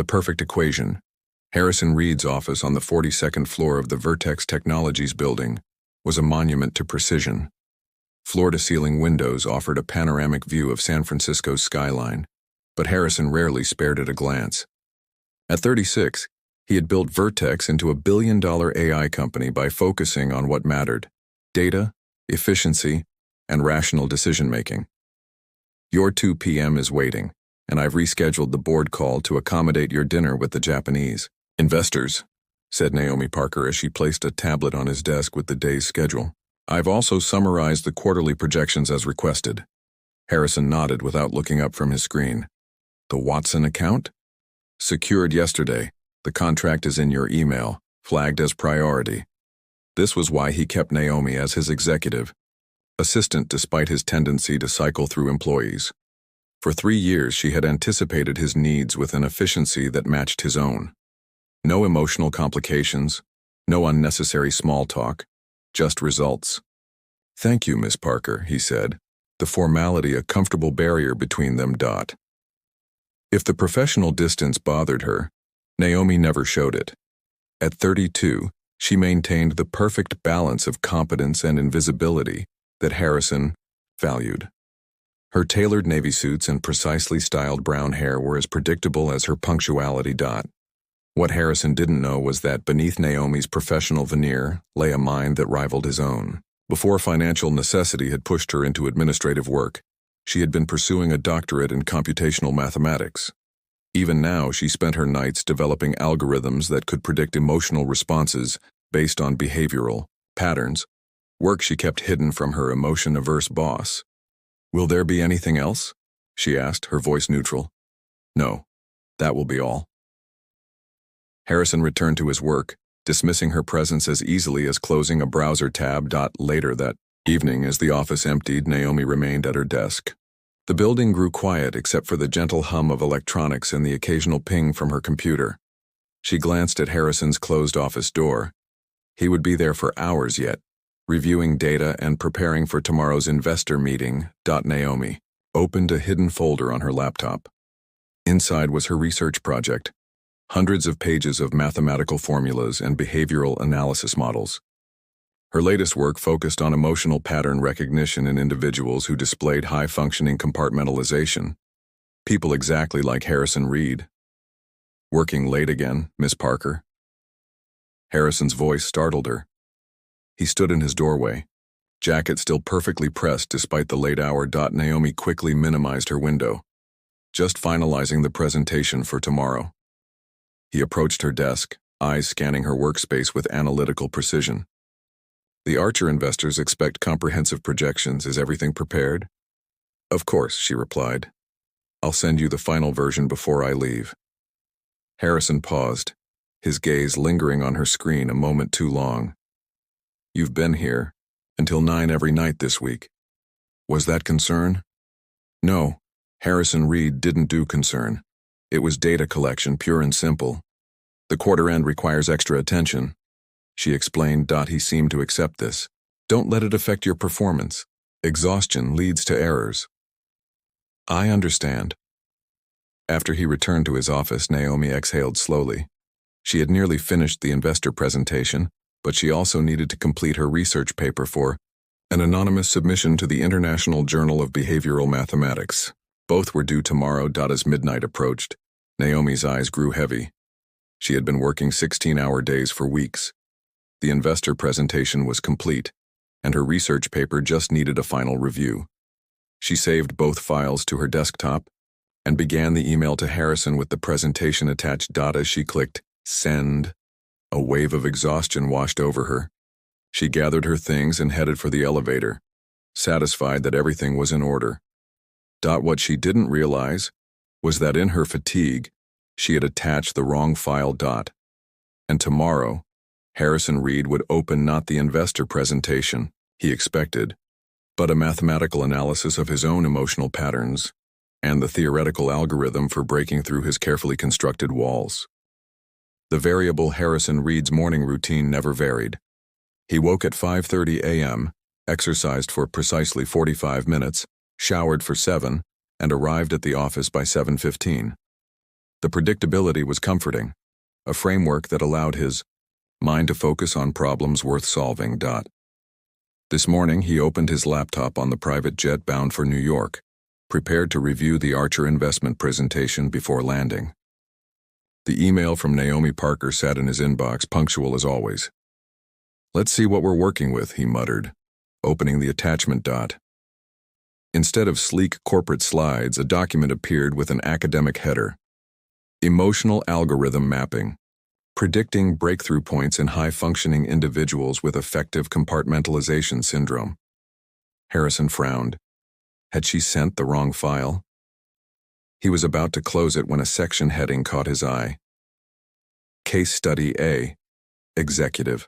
The perfect equation. Harrison Reed's office on the 42nd floor of the Vertex Technologies building was a monument to precision. Floor-to-ceiling windows offered a panoramic view of San Francisco's skyline, but Harrison rarely spared it a glance. At 36, he had built Vertex into a billion-dollar AI company by focusing on what mattered: data, efficiency, and rational decision-making. Your 2 p.m. is waiting, and I've rescheduled the board call to accommodate your dinner with the Japanese investors, said Naomi Parker as she placed a tablet on his desk with the day's schedule. I've also summarized the quarterly projections as requested. Harrison nodded without looking up from his screen. The Watson account? Secured yesterday. The contract is in your email, flagged as priority. This was why he kept Naomi as his executive assistant despite his tendency to cycle through employees. For 3 years, she had anticipated his needs with an efficiency that matched his own. No emotional complications, no unnecessary small talk, just results. Thank you, Miss Parker, he said, the formality a comfortable barrier between them. If the professional distance bothered her, Naomi never showed it. At 32, she maintained the perfect balance of competence and invisibility that Harrison valued. Her tailored navy suits and precisely styled brown hair were as predictable as her punctuality. What Harrison didn't know was that beneath Naomi's professional veneer lay a mind that rivaled his own. Before financial necessity had pushed her into administrative work, she had been pursuing a doctorate in computational mathematics. Even now, she spent her nights developing algorithms that could predict emotional responses based on behavioral patterns, work she kept hidden from her emotion-averse boss. Will there be anything else? She asked, her voice neutral. No, that will be all. Harrison returned to his work, dismissing her presence as easily as closing a browser tab. Later that evening, as the office emptied, Naomi remained at her desk. The building grew quiet except for the gentle hum of electronics and the occasional ping from her computer. She glanced at Harrison's closed office door. He would be there for hours yet, reviewing data and preparing for tomorrow's investor meeting. Naomi opened a hidden folder on her laptop. Inside was her research project, hundreds of pages of mathematical formulas and behavioral analysis models. Her latest work focused on emotional pattern recognition in individuals who displayed high-functioning compartmentalization, people exactly like Harrison Reed. Working late again, Miss Parker? Harrison's voice startled her. He stood in his doorway, jacket still perfectly pressed despite the late hour. Naomi quickly minimized her window. Just finalizing the presentation for tomorrow. He approached her desk, eyes scanning her workspace with analytical precision. The Archer investors expect comprehensive projections. Is everything prepared? Of course, she replied. I'll send you the final version before I leave. Harrison paused, his gaze lingering on her screen a moment too long. You've been here until 9 every night this week. Was that concern? No, Harrison Reed didn't do concern. It was data collection, pure and simple. The quarter end requires extra attention, she explained. He seemed to accept this. Don't let it affect your performance. Exhaustion leads to errors. I understand. After he returned to his office, Naomi exhaled slowly. She had nearly finished the investor presentation, but she also needed to complete her research paper for an anonymous submission to the International Journal of Behavioral Mathematics. Both were due tomorrow. As midnight approached, Naomi's eyes grew heavy. She had been working 16-hour days for weeks. The investor presentation was complete, and her research paper just needed a final review. She saved both files to her desktop and began the email to Harrison with the presentation attached. As she clicked send, a wave of exhaustion washed over her. She gathered her things and headed for the elevator, satisfied that everything was in order. What she didn't realize was that in her fatigue, she had attached the wrong file. And tomorrow, Harrison Reed would open not the investor presentation he expected, but a mathematical analysis of his own emotional patterns and the theoretical algorithm for breaking through his carefully constructed walls. The variable Harrison Reed's morning routine never varied. He woke at 5:30 a.m., exercised for precisely 45 minutes, showered for 7, and arrived at the office by 7:15. The predictability was comforting, a framework that allowed his mind to focus on problems worth solving. This morning, he opened his laptop on the private jet bound for New York, prepared to review the Archer investment presentation before landing. The email from Naomi Parker sat in his inbox, punctual as always. "Let's see what we're working with," he muttered, opening the attachment. Instead of sleek corporate slides, a document appeared with an academic header. Emotional algorithm mapping, predicting breakthrough points in high-functioning individuals with effective compartmentalization syndrome. Harrison frowned. Had she sent the wrong file? He was about to close it when a section heading caught his eye. Case Study A, Executive.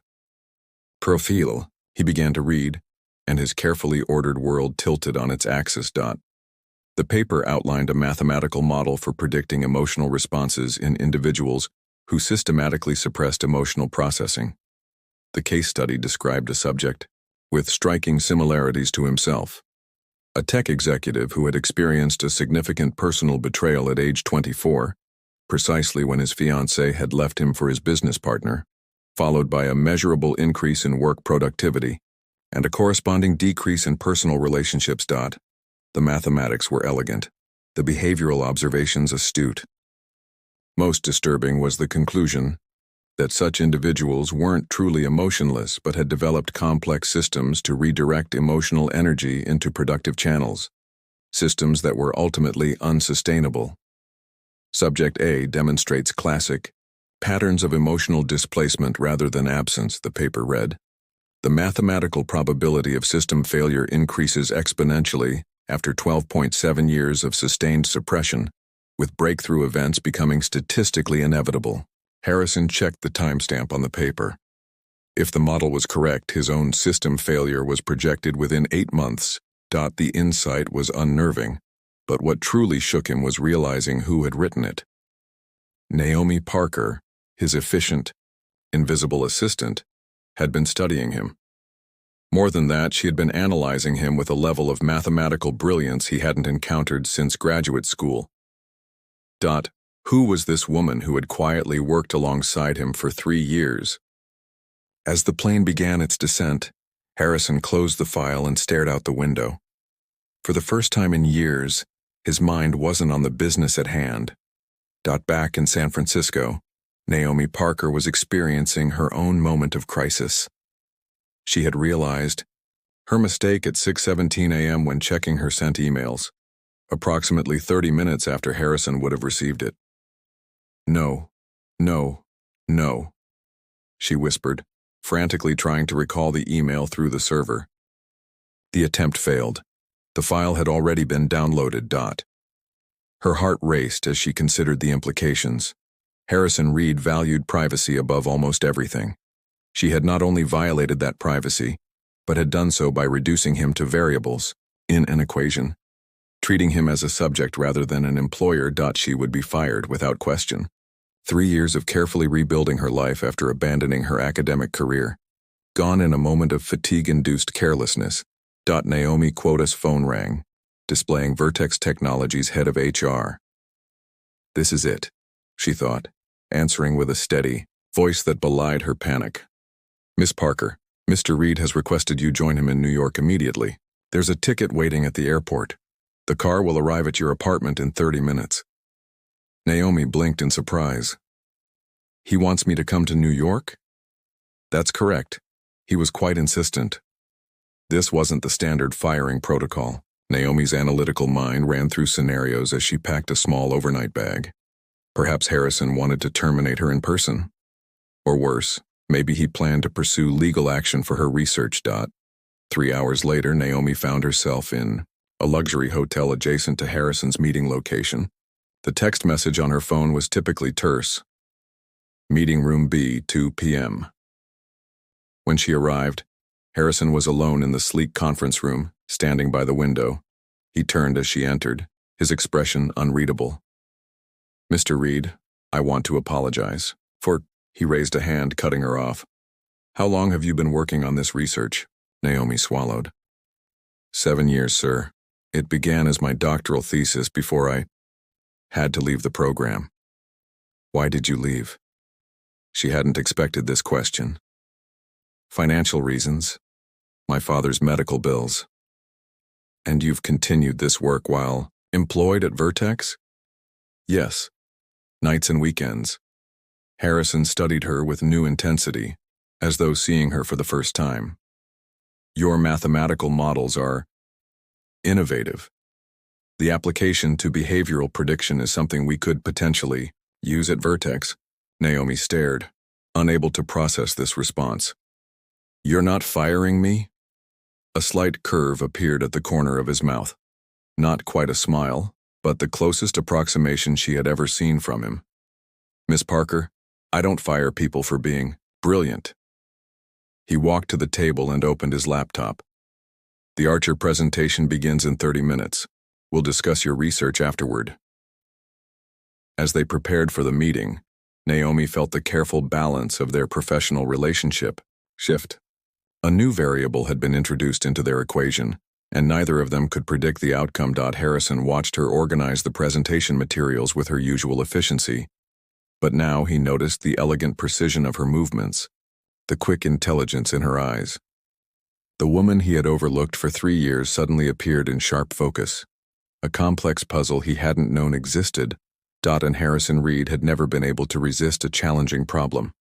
Profil, he began to read, and his carefully ordered world tilted on its axis. The paper outlined a mathematical model for predicting emotional responses in individuals who systematically suppressed emotional processing. The case study described a subject with striking similarities to himself. A tech executive who had experienced a significant personal betrayal at age 24, precisely when his fiancée had left him for his business partner, followed by a measurable increase in work productivity and a corresponding decrease in personal relationships. The mathematics were elegant, the behavioral observations astute. Most disturbing was the conclusion that such individuals weren't truly emotionless but had developed complex systems to redirect emotional energy into productive channels, systems that were ultimately unsustainable. Subject A demonstrates classic patterns of emotional displacement rather than absence, the paper read. The mathematical probability of system failure increases exponentially after 12.7 years of sustained suppression, with breakthrough events becoming statistically inevitable. Harrison checked the timestamp on the paper. If the model was correct, his own system failure was projected within 8 months. The insight was unnerving, but what truly shook him was realizing who had written it. Naomi Parker, his efficient, invisible assistant, had been studying him. More than that, she had been analyzing him with a level of mathematical brilliance he hadn't encountered since graduate school. Who was this woman who had quietly worked alongside him for 3 years? As the plane began its descent, Harrison closed the file and stared out the window. For the first time in years, his mind wasn't on the business at hand. Back in San Francisco, Naomi Parker was experiencing her own moment of crisis. She had realized her mistake at 6:17 a.m. when checking her sent emails, approximately 30 minutes after Harrison would have received it. "No, no, no," she whispered, frantically trying to recall the email through the server. The attempt failed. The file had already been downloaded. Her heart raced as she considered the implications. Harrison Reed valued privacy above almost everything. She had not only violated that privacy, but had done so by reducing him to variables in an equation. Treating him as a subject rather than an employer. She would be fired without question. 3 years of carefully rebuilding her life after abandoning her academic career. Gone in a moment of fatigue-induced carelessness. Naomi Quota's phone rang, displaying Vertex Technologies' head of HR. "This is it," she thought, answering with a steady voice that belied her panic. "Miss Parker, Mr. Reed has requested you join him in New York immediately. There's a ticket waiting at the airport. The car will arrive at your apartment in 30 minutes. Naomi blinked in surprise. "He wants me to come to New York?" "That's correct." He was quite insistent. This wasn't the standard firing protocol. Naomi's analytical mind ran through scenarios as she packed a small overnight bag. Perhaps Harrison wanted to terminate her in person. Or worse, maybe he planned to pursue legal action for her research. 3 hours later, Naomi found herself in a luxury hotel adjacent to Harrison's meeting location. The text message on her phone was typically terse. "Meeting room B, 2 p.m. When she arrived, Harrison was alone in the sleek conference room, standing by the window. He turned as she entered, his expression unreadable. "Mr. Reed, I want to apologize for—" He raised a hand, cutting her off. "How long have you been working on this research?" Naomi swallowed. 7 years, sir. It began as my doctoral thesis before I had to leave the program. Why did you leave? She hadn't expected this question. Financial reasons. My father's medical bills. And you've continued this work while employed at Vertex? Yes. Nights and weekends. Harrison studied her with new intensity, as though seeing her for the first time. Your mathematical models are innovative. The application to behavioral prediction is something we could potentially use at Vertex. Naomi stared, unable to process this response. You're not firing me? A slight curve appeared at the corner of his mouth. Not quite a smile, but the closest approximation she had ever seen from him. Miss Parker, I don't fire people for being brilliant. He walked to the table and opened his laptop. The Archer presentation begins in 30 minutes. We'll discuss your research afterward. As they prepared for the meeting, Naomi felt the careful balance of their professional relationship shift. A new variable had been introduced into their equation, and neither of them could predict the outcome. Harrison watched her organize the presentation materials with her usual efficiency, but now he noticed the elegant precision of her movements, the quick intelligence in her eyes. The woman he had overlooked for 3 years suddenly appeared in sharp focus, a complex puzzle he hadn't known existed. And Harrison Reed had never been able to resist a challenging problem.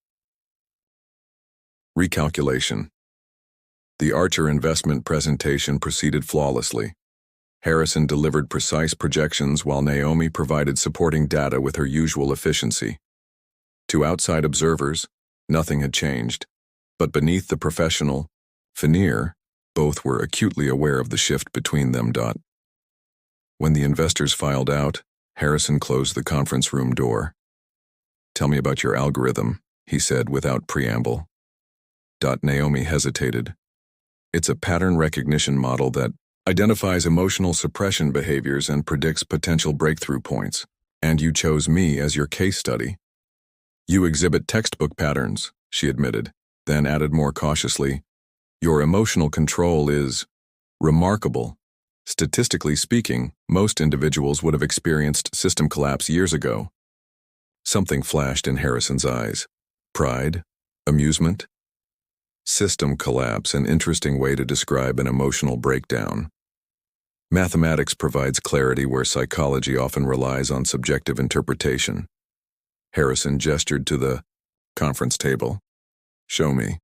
Recalculation. The Archer investment presentation proceeded flawlessly. Harrison delivered precise projections while Naomi provided supporting data with her usual efficiency. To outside observers, nothing had changed, but beneath the professional veneer, both were acutely aware of the shift between them. When the investors filed out, Harrison closed the conference room door. Tell me about your algorithm, he said without preamble. Naomi hesitated. It's a pattern recognition model that identifies emotional suppression behaviors and predicts potential breakthrough points. And you chose me as your case study. You exhibit textbook patterns, she admitted, then added more cautiously, your emotional control is remarkable. Statistically speaking, most individuals would have experienced system collapse years ago. Something flashed in Harrison's eyes. Pride? Amusement? System collapse, an interesting way to describe an emotional breakdown. Mathematics provides clarity where psychology often relies on subjective interpretation. Harrison gestured to the conference table. Show me.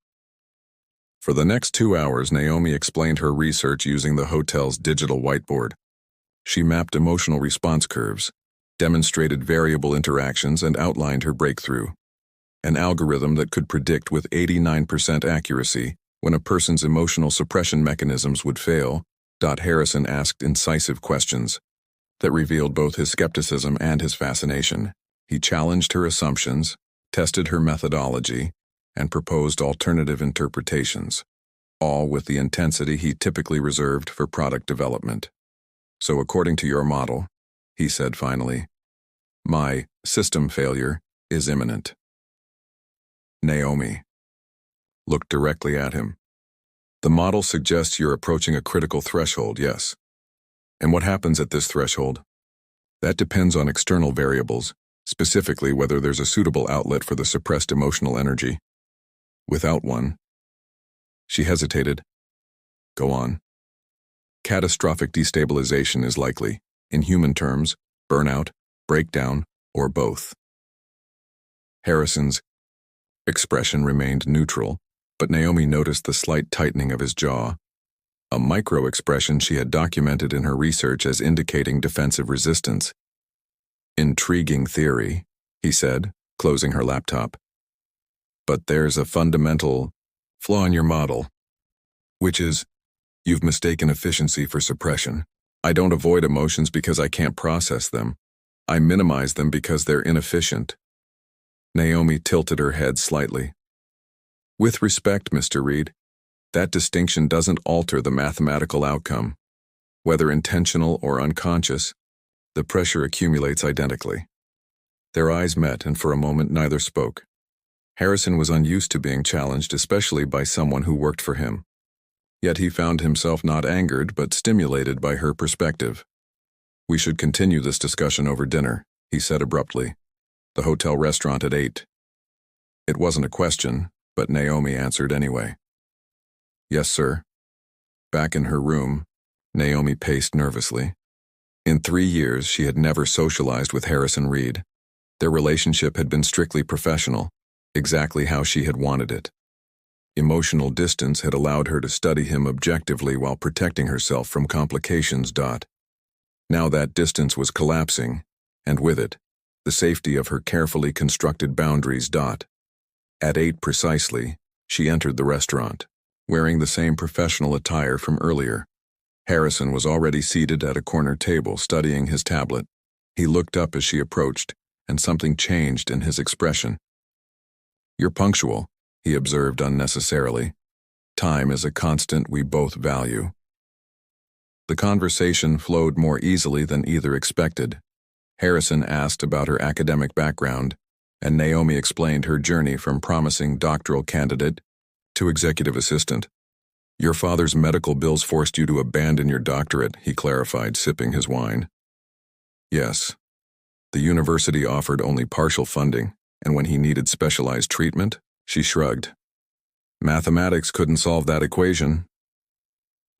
For the next 2 hours, Naomi explained her research using the hotel's digital whiteboard. She mapped emotional response curves, demonstrated variable interactions, and outlined her breakthrough. An algorithm that could predict with 89% accuracy when a person's emotional suppression mechanisms would fail. Harrison asked incisive questions that revealed both his skepticism and his fascination. He challenged her assumptions, tested her methodology, and proposed alternative interpretations, all with the intensity he typically reserved for product development. So according to your model, he said finally, my system failure is imminent. Naomi looked directly at him. The model suggests you're approaching a critical threshold, yes. And what happens at this threshold? That depends on external variables, specifically whether there's a suitable outlet for the suppressed emotional energy. Without one. She hesitated. Go on. Catastrophic destabilization is likely, in human terms, burnout, breakdown, or both. Harrison's expression remained neutral, but Naomi noticed the slight tightening of his jaw, a micro-expression she had documented in her research as indicating defensive resistance. Intriguing theory, he said, closing her laptop. But there's a fundamental flaw in your model, which is, you've mistaken efficiency for suppression. I don't avoid emotions because I can't process them. I minimize them because they're inefficient. Naomi tilted her head slightly. With respect, Mr. Reed, that distinction doesn't alter the mathematical outcome. Whether intentional or unconscious, the pressure accumulates identically. Their eyes met, and for a moment neither spoke. Harrison was unused to being challenged, especially by someone who worked for him. Yet he found himself not angered, but stimulated by her perspective. We should continue this discussion over dinner, he said abruptly. The hotel restaurant at 8. It wasn't a question, but Naomi answered anyway. Yes, sir. Back in her room, Naomi paced nervously. In 3 years, she had never socialized with Harrison Reed. Their relationship had been strictly professional, exactly how she had wanted it. Emotional distance had allowed her to study him objectively while protecting herself from complications. Now that distance was collapsing, and with it, the safety of her carefully constructed boundaries. At 8 precisely, she entered the restaurant, wearing the same professional attire from earlier. Harrison was already seated at a corner table studying his tablet. He looked up as she approached, and something changed in his expression. You're punctual, he observed unnecessarily. Time is a constant we both value. The conversation flowed more easily than either expected. Harrison asked about her academic background, and Naomi explained her journey from promising doctoral candidate to executive assistant. Your father's medical bills forced you to abandon your doctorate, he clarified, sipping his wine. Yes. The university offered only partial funding, and when he needed specialized treatment, she shrugged. Mathematics couldn't solve that equation.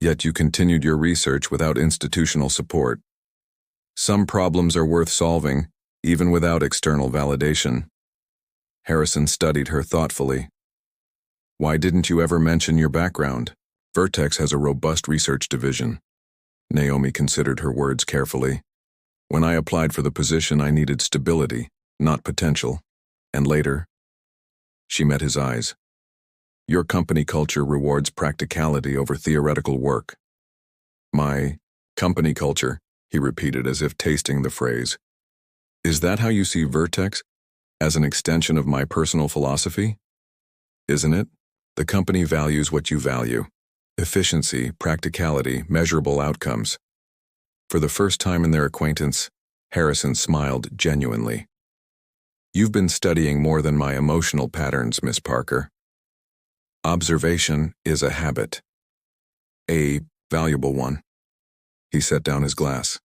Yet you continued your research without institutional support. Some problems are worth solving, even without external validation. Harrison studied her thoughtfully. Why didn't you ever mention your background? Vertex has a robust research division. Naomi considered her words carefully. When I applied for the position, I needed stability, not potential. And later, she met his eyes. Your company culture rewards practicality over theoretical work. My company culture, he repeated as if tasting the phrase. Is that how you see Vertex? As an extension of my personal philosophy? Isn't it? The company values what you value. Efficiency, practicality, measurable outcomes. For the first time in their acquaintance, Harrison smiled genuinely. You've been studying more than my emotional patterns, Miss Parker. Observation is a habit. A valuable one. He set down his glass.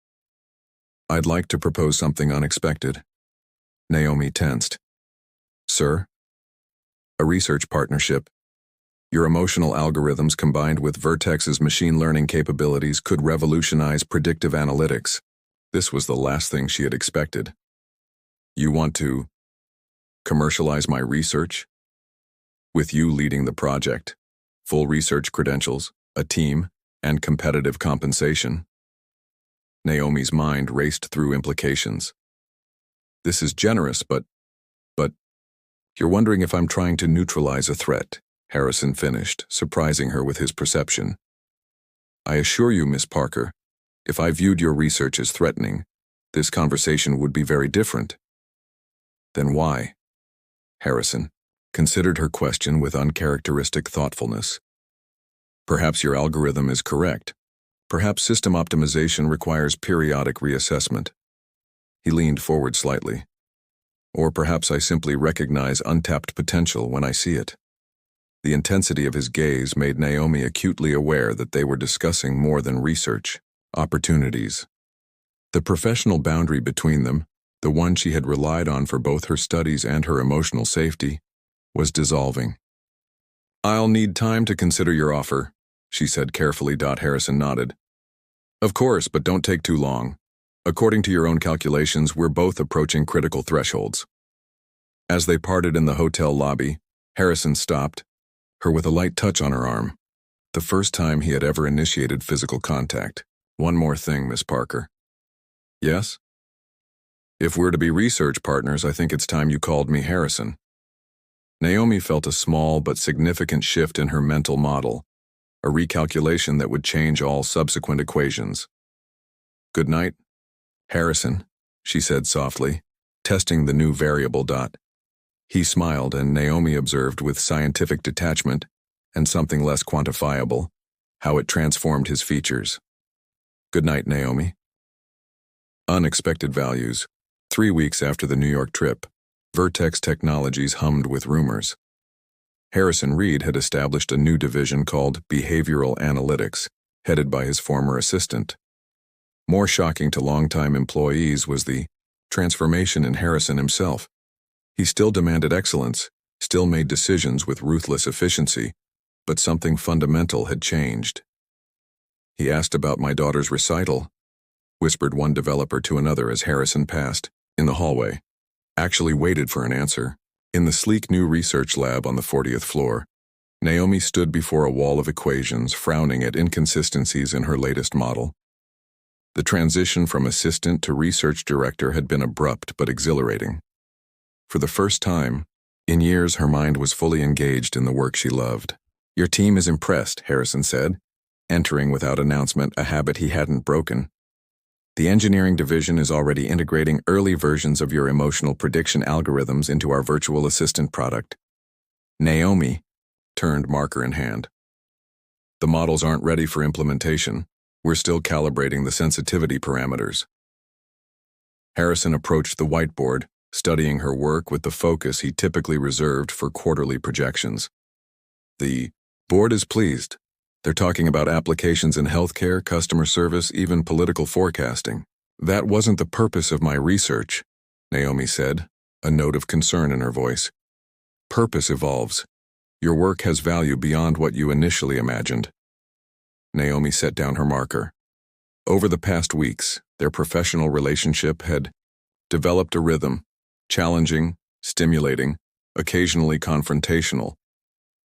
I'd like to propose something unexpected. Naomi tensed. Sir? A research partnership. Your emotional algorithms combined with Vertex's machine learning capabilities could revolutionize predictive analytics. This was the last thing she had expected. You want to commercialize my research? With you leading the project, full research credentials, a team, and competitive compensation. Naomi's mind raced through implications. This is generous, but you're wondering if I'm trying to neutralize a threat, Harrison finished, surprising her with his perception. I assure you, Miss Parker, if I viewed your research as threatening, this conversation would be very different. Then why? Harrison considered her question with uncharacteristic thoughtfulness. Perhaps your algorithm is correct. Perhaps system optimization requires periodic reassessment. He leaned forward slightly. Or perhaps I simply recognize untapped potential when I see it. The intensity of his gaze made Naomi acutely aware that they were discussing more than research, opportunities. The professional boundary between them, the one she had relied on for both her studies and her emotional safety, was dissolving. I'll need time to consider your offer, she said carefully. Harrison nodded. Of course, but don't take too long. According to your own calculations, we're both approaching critical thresholds. As they parted in the hotel lobby, Harrison stopped, her with a light touch on her arm. The first time he had ever initiated physical contact. One more thing, Miss Parker. Yes? If we're to be research partners, I think it's time you called me Harrison. Naomi felt a small but significant shift in her mental model, a recalculation that would change all subsequent equations. Good night, Harrison, she said softly, testing the new variable. He smiled, and Naomi observed with scientific detachment, and something less quantifiable, how it transformed his features. Good night, Naomi. Unexpected values. 3 weeks after the New York trip, Vertex Technologies hummed with rumors. Harrison Reed had established a new division called Behavioral Analytics, headed by his former assistant. More shocking to longtime employees was the transformation in Harrison himself. He still demanded excellence, still made decisions with ruthless efficiency, but something fundamental had changed. He asked about my daughter's recital, whispered one developer to another as Harrison passed, in the hallway. Actually waited for an answer. In the sleek new research lab on the 40th floor, Naomi stood before a wall of equations, frowning at inconsistencies in her latest model. The transition from assistant to research director had been abrupt but exhilarating. For the first time in years, her mind was fully engaged in the work she loved. "Your team is impressed," Harrison said, entering without announcement, a habit he hadn't broken. "The engineering division is already integrating early versions of your emotional prediction algorithms into our virtual assistant product." Naomi turned, marker in hand. "The models aren't ready for implementation. We're still calibrating the sensitivity parameters." Harrison approached the whiteboard, studying her work with the focus he typically reserved for quarterly projections. "The board is pleased. They're talking about applications in healthcare, customer service, even political forecasting." "That wasn't the purpose of my research," Naomi said, a note of concern in her voice. "Purpose evolves. Your work has value beyond what you initially imagined." Naomi set down her marker. Over the past weeks, their professional relationship had developed a rhythm, challenging, stimulating, occasionally confrontational.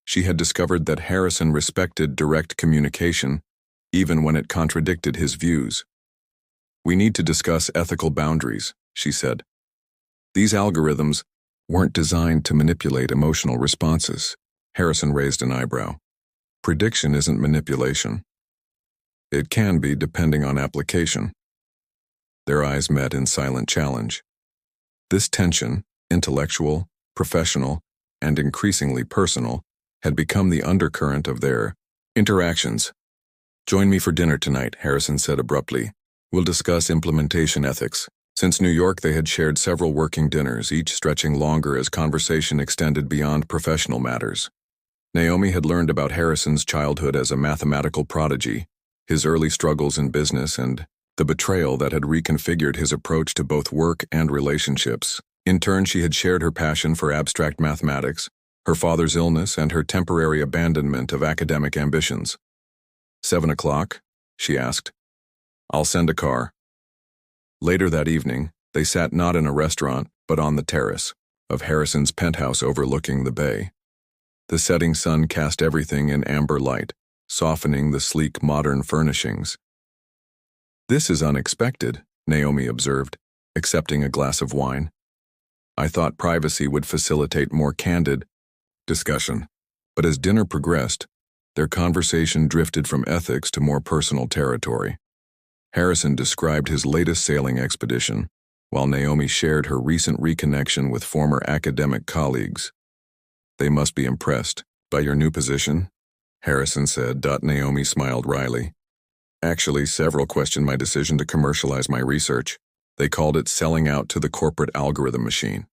She had discovered that Harrison respected direct communication, even when it contradicted his views. "We need to discuss ethical boundaries," she said. "These algorithms weren't designed to manipulate emotional responses." Harrison raised an eyebrow. "Prediction isn't manipulation. It can be, depending on application." Their eyes met in silent challenge. This tension, intellectual, professional, and increasingly personal, had become the undercurrent of their interactions. "Join me for dinner tonight," Harrison said abruptly. "We'll discuss implementation ethics." Since New York, they had shared several working dinners, each stretching longer as conversation extended beyond professional matters. Naomi had learned about Harrison's childhood as a mathematical prodigy, his early struggles in business, and the betrayal that had reconfigured his approach to both work and relationships. In turn, she had shared her passion for abstract mathematics, her father's illness, and her temporary abandonment of academic ambitions. 7 o'clock, she asked. "I'll send a car." Later that evening, they sat not in a restaurant, but on the terrace of Harrison's penthouse overlooking the bay. The setting sun cast everything in amber light, softening the sleek modern furnishings. "This is unexpected," Naomi observed, accepting a glass of wine. "I thought privacy would facilitate more candid discussion." But as dinner progressed, their conversation drifted from ethics to more personal territory. Harrison described his latest sailing expedition, while Naomi shared her recent reconnection with former academic colleagues. "They must be impressed by your new position," Harrison said. Naomi smiled wryly. "Actually, several questioned my decision to commercialize my research. They called it selling out to the corporate algorithm machine."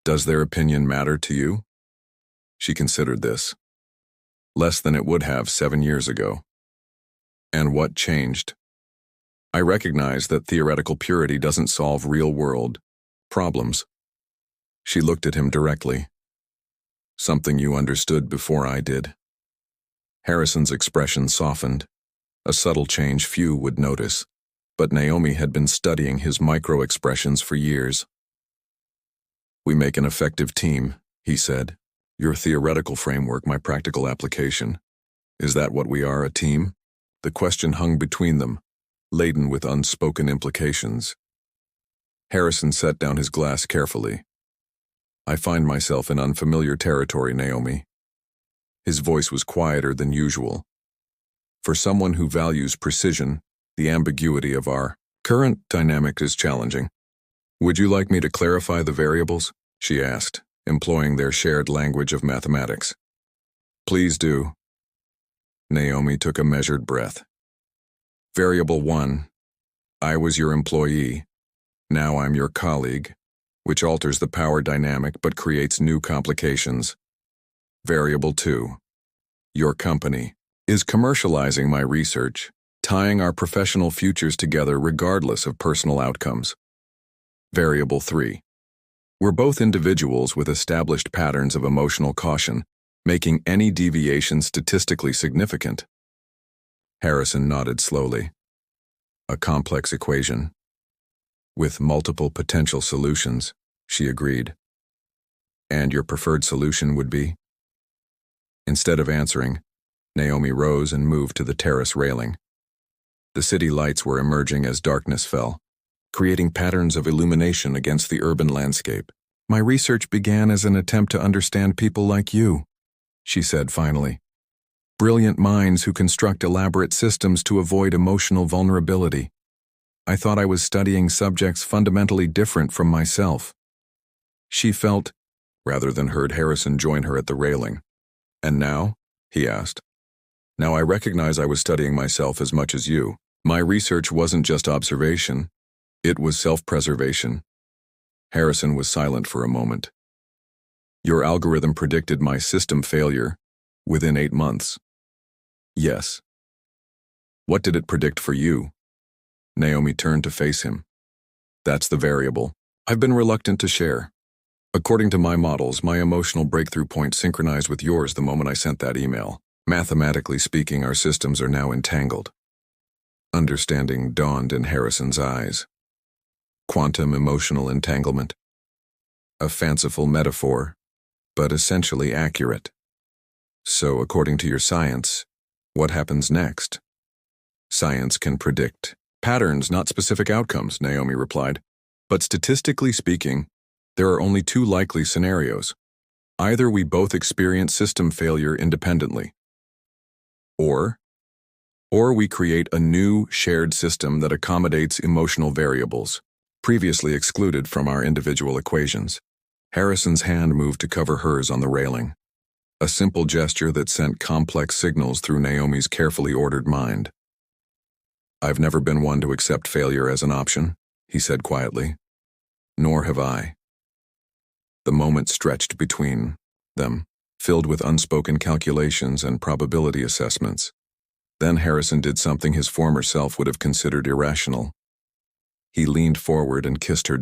"Does their opinion matter to you?" She considered this. "Less than it would have 7 years ago." "And what changed?" "I recognize that theoretical purity doesn't solve real-world problems." She looked at him directly. "Something you understood before I did." Harrison's expression softened, a subtle change few would notice, but Naomi had been studying his micro-expressions for years. "We make an effective team," he said. "Your theoretical framework, my practical application. Is that what we are, a team?" The question hung between them, laden with unspoken implications. Harrison set down his glass carefully. "I find myself in unfamiliar territory, Naomi." His voice was quieter than usual. "For someone who values precision, the ambiguity of our current dynamic is challenging." "Would you like me to clarify the variables?" she asked, employing their shared language of mathematics. "Please do." Naomi took a measured breath. "Variable 1, I was your employee. Now I'm your colleague, which alters the power dynamic but creates new complications. Variable 2, your company is commercializing my research, tying our professional futures together regardless of personal outcomes. Variable 3, We're both individuals with established patterns of emotional caution, making any deviation statistically significant. Harrison nodded slowly. A complex equation. With multiple potential solutions, she agreed. And your preferred solution would be? Instead of answering, Naomi rose and moved to the terrace railing. The city lights were emerging as darkness fell, creating patterns of illumination against the urban landscape. My research began as an attempt to understand people like you, she said finally. Brilliant minds who construct elaborate systems to avoid emotional vulnerability. I thought I was studying subjects fundamentally different from myself. She felt, rather than heard Harrison join her at the railing. And now? He asked. Now I recognize I was studying myself as much as you. My research wasn't just observation. It was self-preservation. Harrison was silent for a moment. Your algorithm predicted my system failure within 8 months. Yes. What did it predict for you? Naomi turned to face him. That's the variable I've been reluctant to share. According to my models, my emotional breakthrough point synchronized with yours the moment I sent that email. Mathematically speaking, our systems are now entangled. Understanding dawned in Harrison's eyes. Quantum emotional entanglement. A fanciful metaphor, but essentially accurate. So, according to your science, what happens next? Science can predict patterns, not specific outcomes, Naomi replied. But statistically speaking, there are only 2 likely scenarios. Either we both experience system failure independently, or we create a new shared system that accommodates emotional variables, previously excluded from our individual equations. Harrison's hand moved to cover hers on the railing, a simple gesture that sent complex signals through Naomi's carefully ordered mind. I've never been one to accept failure as an option, he said quietly. Nor have I. The moment stretched between them, filled with unspoken calculations and probability assessments. Then Harrison did something his former self would have considered irrational. He leaned forward and kissed her.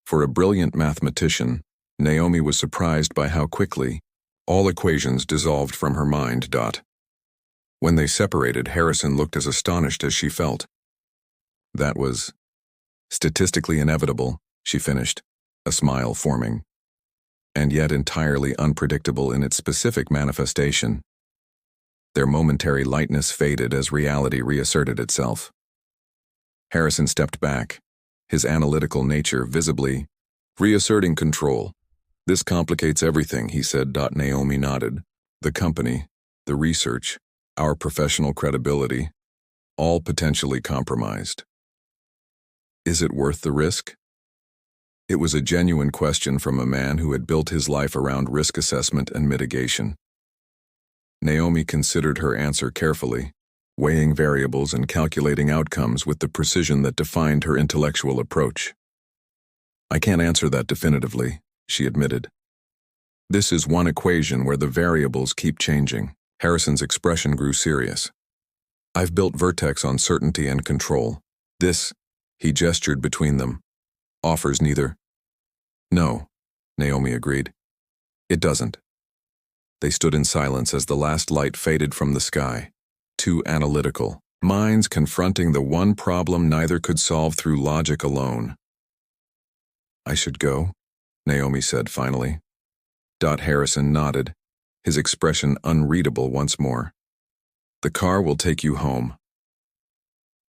For a brilliant mathematician, Naomi was surprised by how quickly all equations dissolved from her mind. When they separated, Harrison looked as astonished as she felt. That was statistically inevitable, she finished, a smile forming, and yet entirely unpredictable in its specific manifestation. Their momentary lightness faded as reality reasserted itself. Harrison stepped back, his analytical nature visibly reasserting control. This complicates everything, he said. Naomi nodded. The company, the research, our professional credibility, all potentially compromised. Is it worth the risk? It was a genuine question from a man who had built his life around risk assessment and mitigation. Naomi considered her answer carefully, weighing variables and calculating outcomes with the precision that defined her intellectual approach. I can't answer that definitively, she admitted. This is one equation where the variables keep changing. Harrison's expression grew serious. I've built Vertex on certainty and control. This, he gestured between them, offers neither. No, Naomi agreed. It doesn't. They stood in silence as the last light faded from the sky. 2 analytical minds confronting the one problem neither could solve through logic alone. I should go, Naomi said finally. Harrison nodded, his expression unreadable once more. The car will take you home.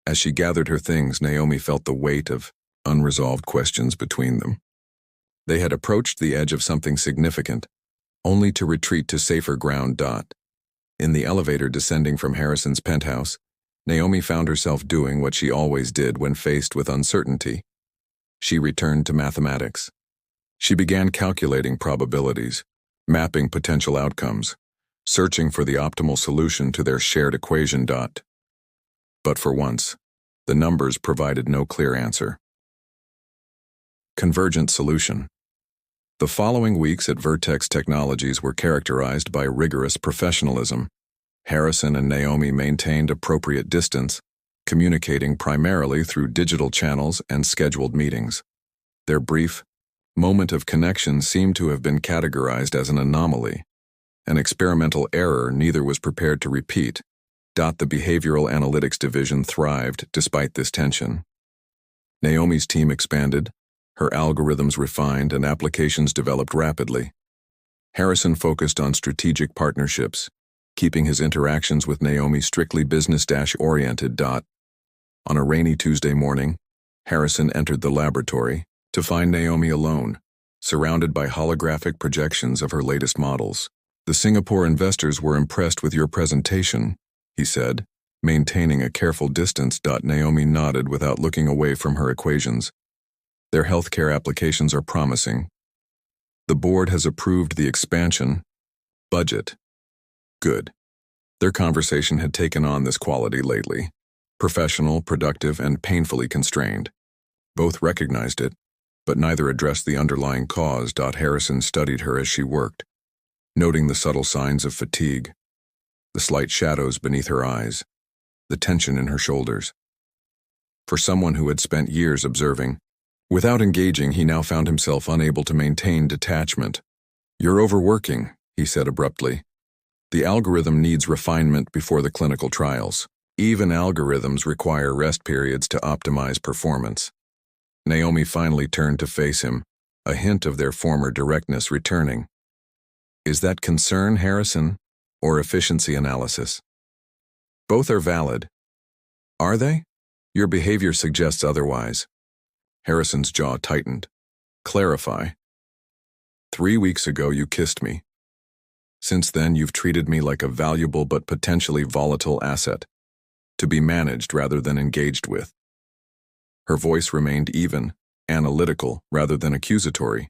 As she gathered her things, Naomi felt the weight of unresolved questions between them. They had approached the edge of something significant, only to retreat to safer ground. In the elevator descending from Harrison's penthouse, Naomi found herself doing what she always did when faced with uncertainty. She returned to mathematics. She began calculating probabilities, mapping potential outcomes, searching for the optimal solution to their shared equation. But for once, the numbers provided no clear answer. Convergent solution. The following weeks at Vertex Technologies were characterized by rigorous professionalism. Harrison and Naomi maintained appropriate distance, communicating primarily through digital channels and scheduled meetings. Their brief, moment of connection seemed to have been categorized as an anomaly, an experimental error neither was prepared to repeat. The behavioral analytics division thrived despite this tension. Naomi's team expanded, her algorithms refined, and applications developed rapidly. Harrison focused on strategic partnerships, keeping his interactions with Naomi strictly business-oriented. On a rainy Tuesday morning, Harrison entered the laboratory to find Naomi alone, surrounded by holographic projections of her latest models. "The Singapore investors were impressed with your presentation," he said, maintaining a careful distance. Naomi nodded without looking away from her equations. "Their healthcare applications are promising. The board has approved the expansion budget." Good. Their conversation had taken on this quality lately. Professional, productive, and painfully constrained. Both recognized it, but neither addressed the underlying cause. Harrison studied her as she worked, noting the subtle signs of fatigue, the slight shadows beneath her eyes, the tension in her shoulders. For someone who had spent years observing, without engaging, he now found himself unable to maintain detachment. "You're overworking," he said abruptly. "The algorithm needs refinement before the clinical trials. Even algorithms require rest periods to optimize performance." Naomi finally turned to face him, a hint of their former directness returning. "Is that concern, Harrison, or efficiency analysis?" "Both are valid." "Are they? Your behavior suggests otherwise." Harrison's jaw tightened. "Clarify." 3 weeks ago you kissed me. Since then you've treated me like a valuable but potentially volatile asset, to be managed rather than engaged with. Her voice remained even, analytical rather than accusatory.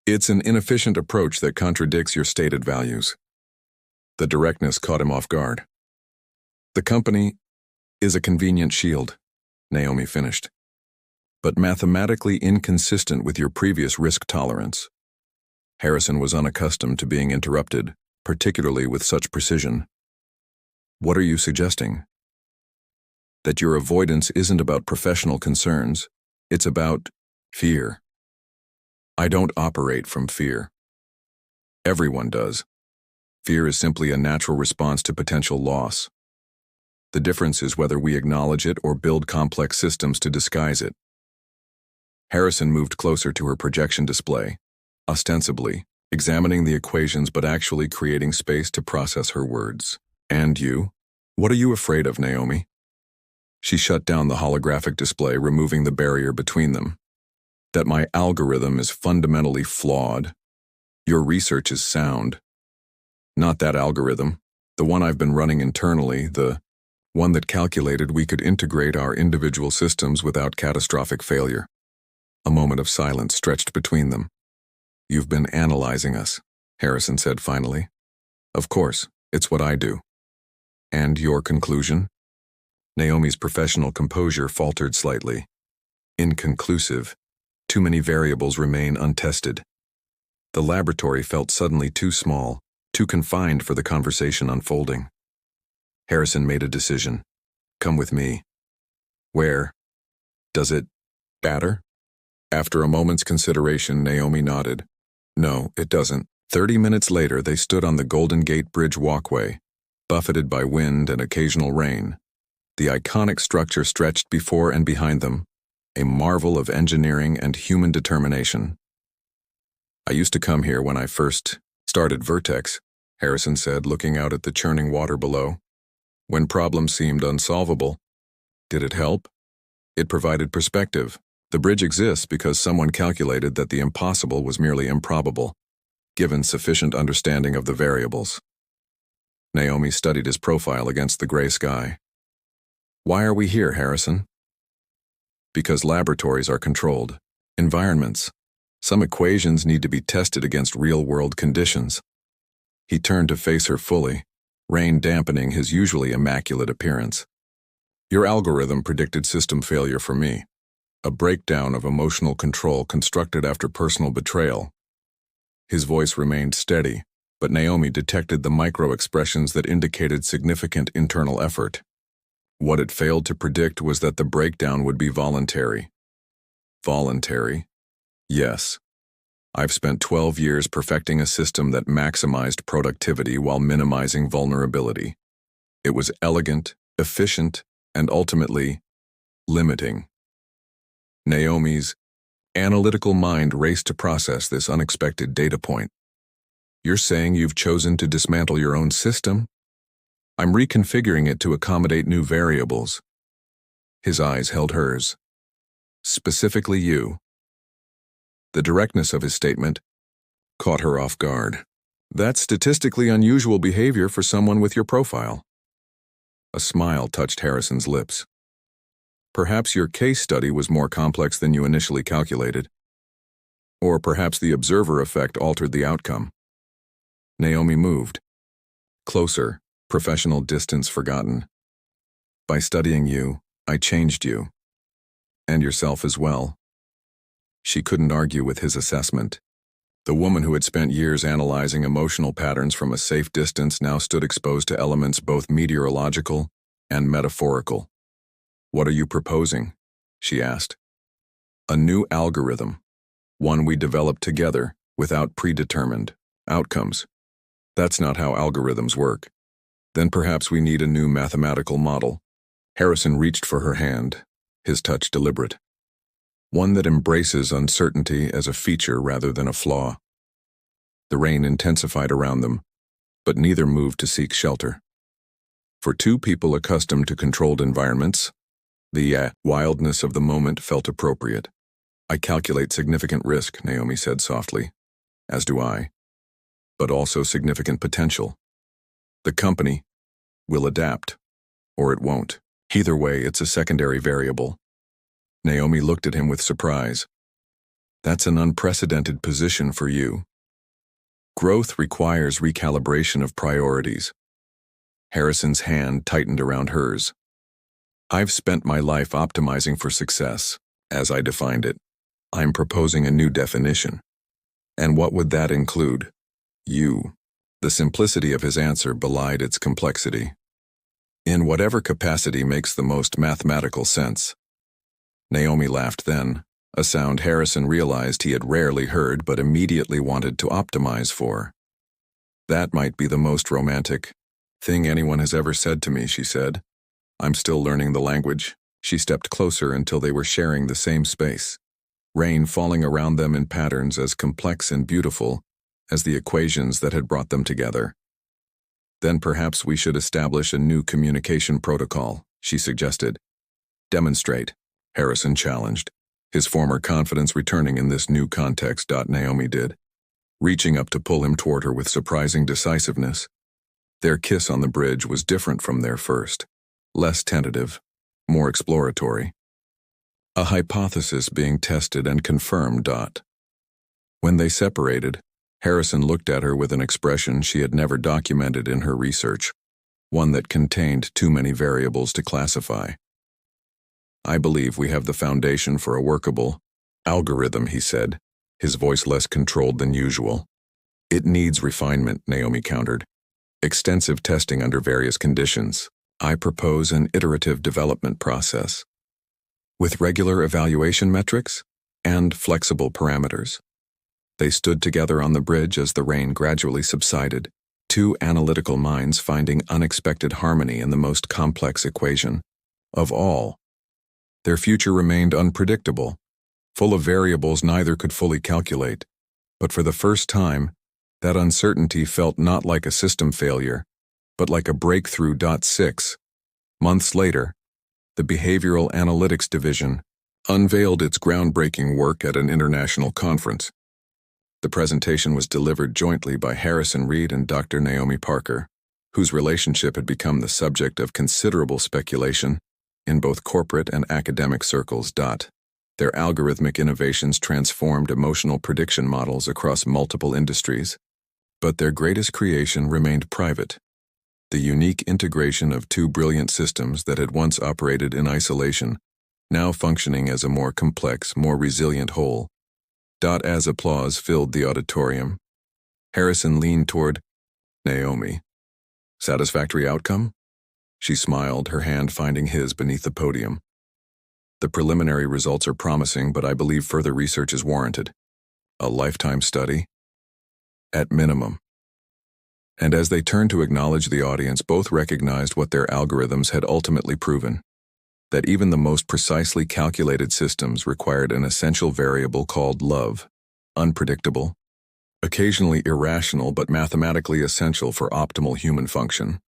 "It's an inefficient approach that contradicts your stated values." The directness caught him off guard. "The company is a convenient shield," Naomi finished, "but mathematically inconsistent with your previous risk tolerance." Harrison was unaccustomed to being interrupted, particularly with such precision. "What are you suggesting?" "That your avoidance isn't about professional concerns, it's about fear." "I don't operate from fear." "Everyone does. Fear is simply a natural response to potential loss. The difference is whether we acknowledge it or build complex systems to disguise it." Harrison moved closer to her projection display, ostensibly examining the equations but actually creating space to process her words. "And you? What are you afraid of, Naomi?" She shut down the holographic display, removing the barrier between them. "That my algorithm is fundamentally flawed. Your research is sound. Not that algorithm, the one I've been running internally, the one that calculated we could integrate our individual systems without catastrophic failure." A moment of silence stretched between them. "You've been analyzing us," Harrison said finally. "Of course, it's what I do." "And your conclusion?" Naomi's professional composure faltered slightly. "Inconclusive. Too many variables remain untested." The laboratory felt suddenly too small, too confined for the conversation unfolding. Harrison made a decision. "Come with me." "Where? Does it matter?" After a moment's consideration, Naomi nodded. "No, it doesn't." 30 minutes later, they stood on the Golden Gate Bridge walkway, buffeted by wind and occasional rain. The iconic structure stretched before and behind them, a marvel of engineering and human determination. "I used to come here when I first started Vertex," Harrison said, looking out at the churning water below. "When problems seemed unsolvable." "Did it help?" "It provided perspective. The bridge exists because someone calculated that the impossible was merely improbable, given sufficient understanding of the variables." Naomi studied his profile against the gray sky. "Why are we here, Harrison?" "Because laboratories are controlled environments. Some equations need to be tested against real-world conditions." He turned to face her fully, rain dampening his usually immaculate appearance. "Your algorithm predicted system failure for me. A breakdown of emotional control constructed after personal betrayal." His voice remained steady, but Naomi detected the micro-expressions that indicated significant internal effort. What it failed to predict was that the breakdown would be voluntary. Voluntary? Yes, I've spent 12 years perfecting a system that maximized productivity while minimizing vulnerability. It was elegant, efficient, and ultimately limiting. Naomi's analytical mind raced to process this unexpected data point. You're saying you've chosen to dismantle your own system? I'm reconfiguring it to accommodate new variables. His eyes held hers. Specifically you. The directness of his statement caught her off guard. That's statistically unusual behavior for someone with your profile. A smile touched Harrison's lips. Perhaps your case study was more complex than you initially calculated. Or perhaps the observer effect altered the outcome. Naomi moved. Closer, professional distance forgotten. By studying you, I changed you. And yourself as well. She couldn't argue with his assessment. The woman who had spent years analyzing emotional patterns from a safe distance now stood exposed to elements both meteorological and metaphorical. What are you proposing? She asked. A new algorithm. One we developed together without predetermined outcomes. That's not how algorithms work. Then perhaps we need a new mathematical model. Harrison reached for her hand, his touch deliberate. One that embraces uncertainty as a feature rather than a flaw. The rain intensified around them, but neither moved to seek shelter. For two people accustomed to controlled environments, the wildness of the moment felt appropriate. I calculate significant risk, Naomi said softly. As do I. But also significant potential. The company will adapt, or it won't. Either way, it's a secondary variable. Naomi looked at him with surprise. That's an unprecedented position for you. Growth requires recalibration of priorities. Harrison's hand tightened around hers. I've spent my life optimizing for success, as I defined it. I'm proposing a new definition. And what would that include? You. The simplicity of his answer belied its complexity. In whatever capacity makes the most mathematical sense. Naomi laughed then, a sound Harrison realized he had rarely heard but immediately wanted to optimize for. That might be the most romantic thing anyone has ever said to me, she said. I'm still learning the language. She stepped closer until they were sharing the same space. Rain falling around them in patterns as complex and beautiful as the equations that had brought them together. Then perhaps we should establish a new communication protocol, she suggested. Demonstrate, Harrison challenged, his former confidence returning in this new context. Naomi did, reaching up to pull him toward her with surprising decisiveness. Their kiss on the bridge was different from their first, less tentative, more exploratory. A hypothesis being tested and confirmed. When they separated, Harrison looked at her with an expression she had never documented in her research, one that contained too many variables to classify. I believe we have the foundation for a workable algorithm, he said, his voice less controlled than usual. It needs refinement, Naomi countered. Extensive testing under various conditions. I propose an iterative development process. With regular evaluation metrics and flexible parameters. They stood together on the bridge as the rain gradually subsided, two analytical minds finding unexpected harmony in the most complex equation of all. Their future remained unpredictable, full of variables neither could fully calculate, but for the first time, that uncertainty felt not like a system failure, but like a breakthrough. 6 months later, the Behavioral Analytics Division unveiled its groundbreaking work at an international conference. The presentation was delivered jointly by Harrison Reed and Dr. Naomi Parker, whose relationship had become the subject of considerable speculation in both corporate and academic circles. Their algorithmic innovations transformed emotional prediction models across multiple industries, but their greatest creation remained private. The unique integration of two brilliant systems that had once operated in isolation, now functioning as a more complex, more resilient whole. As applause filled the auditorium, Harrison leaned toward Naomi. Satisfactory outcome? She smiled, her hand finding his beneath the podium. The preliminary results are promising, but I believe further research is warranted. A lifetime study? At minimum. And as they turned to acknowledge the audience, both recognized what their algorithms had ultimately proven, that even the most precisely calculated systems required an essential variable called love, unpredictable, occasionally irrational but mathematically essential for optimal human function.